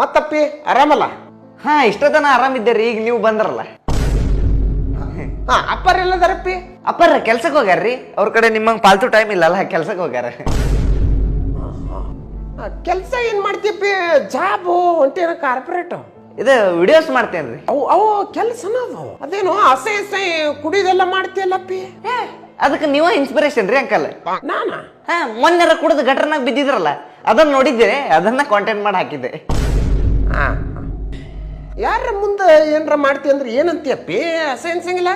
ಮತ್ತಪ್ಪಿ ಆರಾಮಲ್ಲ? ಹಾ ಇಷ್ಟೊತ್ತನ ಆರಾಮಿದ್ದೀರಿ, ಈಗ ನೀವು ಬಂದ್ರಲ್ಲ. ಹಾ ಅಪ್ಪರ್ ಎಲ್ಲದಾರಪ್ಪಿ? ಅಪ್ಪರ ಕೆಲ್ಸಕ್ಕೆ ಹೋಗ್ಯಾರ್ರಿ, ಅವ್ರ ಕಡೆ ನಿಮ್ಮಂಗ್ ಪಾಲ್ತು ಟೈಮ್ ಇಲ್ಲಲ್ಲ, ಕೆಲ್ಸಕ್ಕೆ ಹೋಗ್ಯಾರ. ಕೆಲ್ಸ ಏನ್ ಮಾಡ್ತೀಯಪ್ಪಿ? ಜಾಬು ಹೊಂಟೇನ ಕಾರ್ಪೊರೇಟ್? ಇದು ವಿಡಿಯೋಸ್ ಮಾಡ್ತೇನ್ರಿ. ಅವು ಕೆಲ್ಸನ ಅದೇನು ಅಸೆ ಕುಡಿದೆಲ್ಲ ಮಾಡ್ತೀಯಲ್ಲಪ್ಪಿ? ಅದಕ್ಕೆ ನೀವ ಇನ್ಸ್ಪಿರೇಷನ್ ರೀ ಅಂಕಲ್. ನಾನ ಹಾ ಮೊನ್ನೆರ ಕುಡಿದು ಗಟ್ರನಾಗ ಬಿದ್ದಿದ್ರಲ್ಲ, ಅದನ್ನ ನೋಡಿದ್ದೆ, ಅದನ್ನ ಕಾಂಟೆಂಟ್ ಮಾಡಿ ಹಾಕಿದ್ದೆ. ಯಾರ ಮುಂದೆ ಏನ್ರ ಮಾಡ್ತಿ ಅಂದ್ರೆ ಏನಂತೀಯಪ್ಪಿ? ಅಸೆ ಅನ್ಸಂಗಿಲ್ಲ.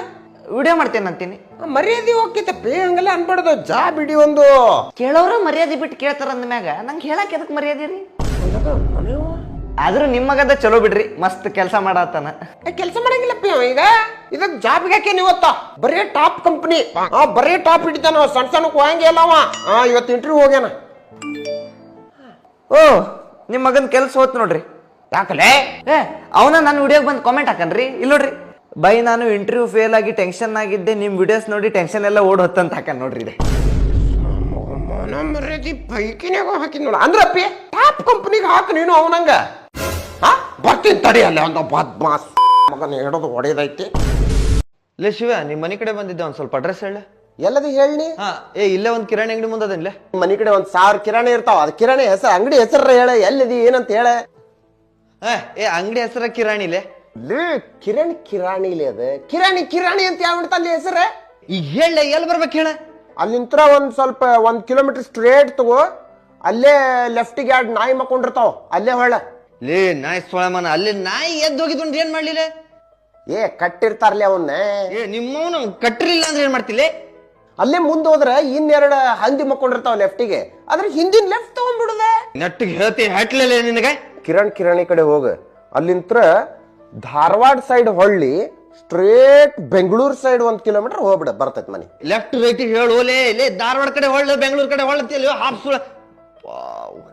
ವಿಡಿಯೋ ಮಾಡ್ತೇನೆ ಅಂತೀನಿ. ಮರ್ಯಾದೆ ಹೋಗ್ತೈತಪ್ಪಿ, ಹಂಗೆಲ್ಲ ಅನ್ಬಾರ್ದು. ಜಾಬ್ ಹಿಡಿ ಒಂದು. ಕೇಳೋರ ಮರ್ಯಾದೆ ಬಿಟ್ಟು ಕೇಳ್ತಾರ ಅಂದ್ಮ್ಯಾಗ ನಂಗೆ ಹೇಳಕ್ ಎದಕ್ ಮರ್ಯಾದೆ ರೀ? ಆದ್ರೂ ನಿಮ್ಮಗದ ಚಲೋ ಬಿಡ್ರಿ, ಮಸ್ತ್ ಕೆಲಸ ಮಾಡತ್ತಾನ. ಕೆಲಸ ಮಾಡಂಗಿಲ್ಲಪ್ಪ ಈಗ. ಇದಕ್ ಜಾಬ್ಗೆ ಹಾಕಿ ನೀವತ್ತ ಬರೀ ಟಾಪ್ ಕಂಪ್ನಿ, ಬರೀ ಟಾಪ್ ಹಿಡಿತಾನ. ಸಣ್ಣ ಸಣ್ಣ ಹೋಗಂಗೆ ಅಲ್ಲ ಅವ. ಇವತ್ತು ಇಂಟರ್ವ್ಯೂ ಹೋಗ್ಯಾನ. ಓ ನಿಮ್ ಮಗನ್ ಕೆಲ್ಸ ಹೋತ್ ನೋಡ್ರಿ. ಯಾಕಲೇ? ಅವನ ನನ್ನ ವಿಡಿಯೋಗೆ ಬಂದು ಕಾಮೆಂಟ್ ಹಾಕನ್ರಿ. ಇಲ್ಲ ನೋಡ್ರಿ, ಬೈ ನಾನು ಇಂಟರ್ವ್ಯೂ ಫೇಲ್ ಆಗಿ ಟೆನ್ಷನ್ ಆಗಿದ್ದೆ, ನಿಮ್ ವಿಡಿಯೋಸ್ ನೋಡಿ ಟೆನ್ಷನ್ ಎಲ್ಲ ಓಡ್ ಹೊತ್ತಂತ ಹಾಕನ್ ನೋಡ್ರಿ. ಇದೆ ಮರ್ಯಾದಿ ಪೈಕಿನಾಗ ಹಾಕಿದ್ ನೋಡ. ಅಂದ್ರಪ್ಪಿ ಟಾಪ್ ಕಂಪ್ನಿಗೆ ಹಾಕ ನೀನು ಅವನಂಗ. ಬರ್ತೀನಿ ತಡಿ. ಅಲ್ಲ ಒಂದು ಬದ್ಮಾಸ್ ಮಗನ ಹಿಡೋದು ಹೊಡೆದೈತಿ. ಲೇ ಶಿವ, ನಿಮ್ ಮನಿ ಕಡೆ ಬಂದಿದ್ದೆ, ಒಂದ್ ಸ್ವಲ್ಪ ಅಡ್ರೆಸ್ ಹೇಳ. ಎಲ್ಲದು ಹೇಳಿ. ಇಲ್ಲೇ ಒಂದ್ ಕಿರಾಣಿ ಅಂಗಡಿ ಮುಂದೆ ಅದಿಲ್ಲ. ಮನಿ ಕಡೆ 1000 ಕಿರಾಣಿ ಇರ್ತಾವ. ಅದು ಕಿರಾಣಿ ಹೆಸರು, ಅಂಗಡಿ ಹೆಸರು ಹೇಳ. ಎಲ್ಲಿದಿ ಏನಂತ ಹೇಳ. ಅಂಗಡಿ ಹೆಸರ ಕಿರಾಣಿಲೆ. ಕಿರಾಣಿಲಿ ಅದ ಕಿರಾಣಿ ಅಂತ ಯಾವ ಅಲ್ಲಿ ಹೆಸರು? ಈಗ ಹೇಳ, ಎಲ್ಲಿ ಬರ್ಬೇಕು ಹೇಳ. ಅಲ್ಲಿಂತ್ರ ಒಂದ್ ಸ್ವಲ್ಪ 1 ಕಿಲೋಮೀಟರ್ ಸ್ಟ್ರೇಟ್ ತಗೋ. ಅಲ್ಲೇ ಲೆಫ್ಟಿಗೆ 2 ನಾಯಿ ಮಕ್ಕೊಂಡಿರ್ತಾವ. ಅಲ್ಲೇ ಹೊಳ. ಲೇ ನಾಯಿ ಸೊಳಮನ, ಅಲ್ಲಿ ನಾಯಿ ಎದ್ದು ಹೋಗಿದ್ದು ಏನ್ ಮಾಡ್ಲಿಲ್ಲ? ಕಟ್ಟಿರ್ತಾರ್ಲಿ ಅವನ್ನ. ನಿಮ್ಮವನು ಕಟ್ಟಿರ್ಲಿಲ್ಲ ಅಂದ್ರೆ ಏನ್ ಮಾಡ್ತಿಲ್ಲ? ಅಲ್ಲೇ ಮುಂದೆ ಹೋದ್ರ ಇನ್ನೆರಡು ಹಂದಿ ಮಕ್ಕೊಂಡಿರ್ತಾವ ಲೆಫ್ಟಿಗೆ. ಅದ್ರ ಹಿಂದಿನ ಲೆಫ್ಟ್ ತಗೊಂಡ್ಬಿಡುದೆ. ನೆಟ್ಟಿಗೆ ಹೇಳ್ತಿ ಹಟ್ಲಿಲ್ಲ ನಿನಗೆ. ಕಿರಾಣಿ ಕಡೆ ಹೋಗ. ಅಲ್ಲಿಂತ್ರ ಧಾರವಾಡ ಸೈಡ್ ಹೊಳ್ಳಿ ಸ್ಟ್ರೇಟ್ ಬೆಂಗಳೂರು ಸೈಡ್ 1 ಕಿಲೋಮೀಟರ್ ಹೋಗ್ಬಿಡ ಬರ್ತೈತಿ ಮನಿ. ಲೆಫ್ಟ್ ರೈಟ್ ಹೇಳು. ಲೇ ಧಾರವಾಡ ಕಡೆ ಹೊಳ್ಳು, ಬೆಂಗಳೂರು ಕಡೆ ಹೊಳ್ಳತಿ ಹಾಪ್ಸುಳ.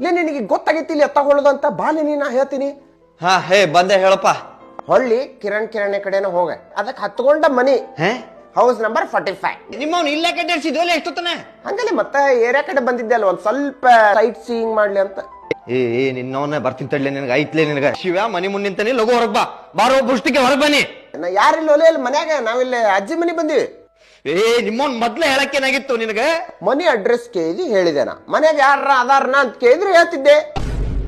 ನಿನಗೆ ಗೊತ್ತಾಗೈತಿ ಇಲ್ಲಿ ಎತ್ತ ಹೊಳ್ಳೋದು ಅಂತ. ಬಾಲಿ ನಾ ಹೇಳ್ತೀನಿ. ಬಂದೆ ಹೇಳಪ್ಪ. ಹೊಳ್ಳಿ ಕಿರಾಣಿ ಕಡೆನ ಹೋಗ. ಅದಕ್ಕೆ ಹತ್ಕೊಂಡ ಮನಿ ಹೌಸ್ ನಂಬರ್ 45. ನಿಮ್ಮವ್ನು ಇಲ್ಲೇ ಕಟ್ಟಿಸಿದ್ವಲ್ಲ ಎಷ್ಟೊತ್ತನ? ಹಂಗಲ್ಲಿ ಮತ್ತೆ ಏರಿಯಾ ಕಡೆ ಬಂದಿದ್ದೆ ಅಲ್ಲ, ಒಂದ್ ಸ್ವಲ್ಪ ಸೈಟ್ ಸೀಯಿಂಗ್ ಮಾಡ್ಲಿ ಅಂತ. ನಿನ್ನವನ್ನ ಬರ್ತೀನಿ ತಡ್ಲಿ, ನಿನಗೆ ಐತ್ಲೇ ನಿನಗ. ಶಿವ ಮನಿ ಮುಂದಿಂತಾನೆ, ಲಘು ಹೊರಗ್ ಬಾ. ಬಾರೋ ಬುಷ್ಟಿಗೆ ಹೊರಗ್ ಬನ್ನಿ. ಯಾರಿಲ್ಲ ಒಲೆ ಇಲ್ಲಿ ಮನ್ಯಾಗ. ನಾವಿಲ್ಲಿ ಅಜ್ಜಿ ಮನಿ ಬಂದಿವಿ. ನಿಮ್ಮವ್ನ ಮೊದ್ಲೇ ಹೇಳಕ್ಕೇನಾಗಿತ್ತು ನಿನಗ? ಮನಿ ಅಡ್ರೆಸ್ ಕೇಳಿ ಹೇಳಿದೆ ನಾ. ಮನ್ಯಾಗ ಯಾರ ಅದಾರನ ಅಂತ ಕೇಳಿದ್ರೆ ಹೇಳ್ತಿದ್ದೆ.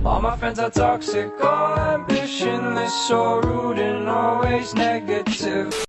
All my friends are toxic, all ambitionless, so rude and always negative.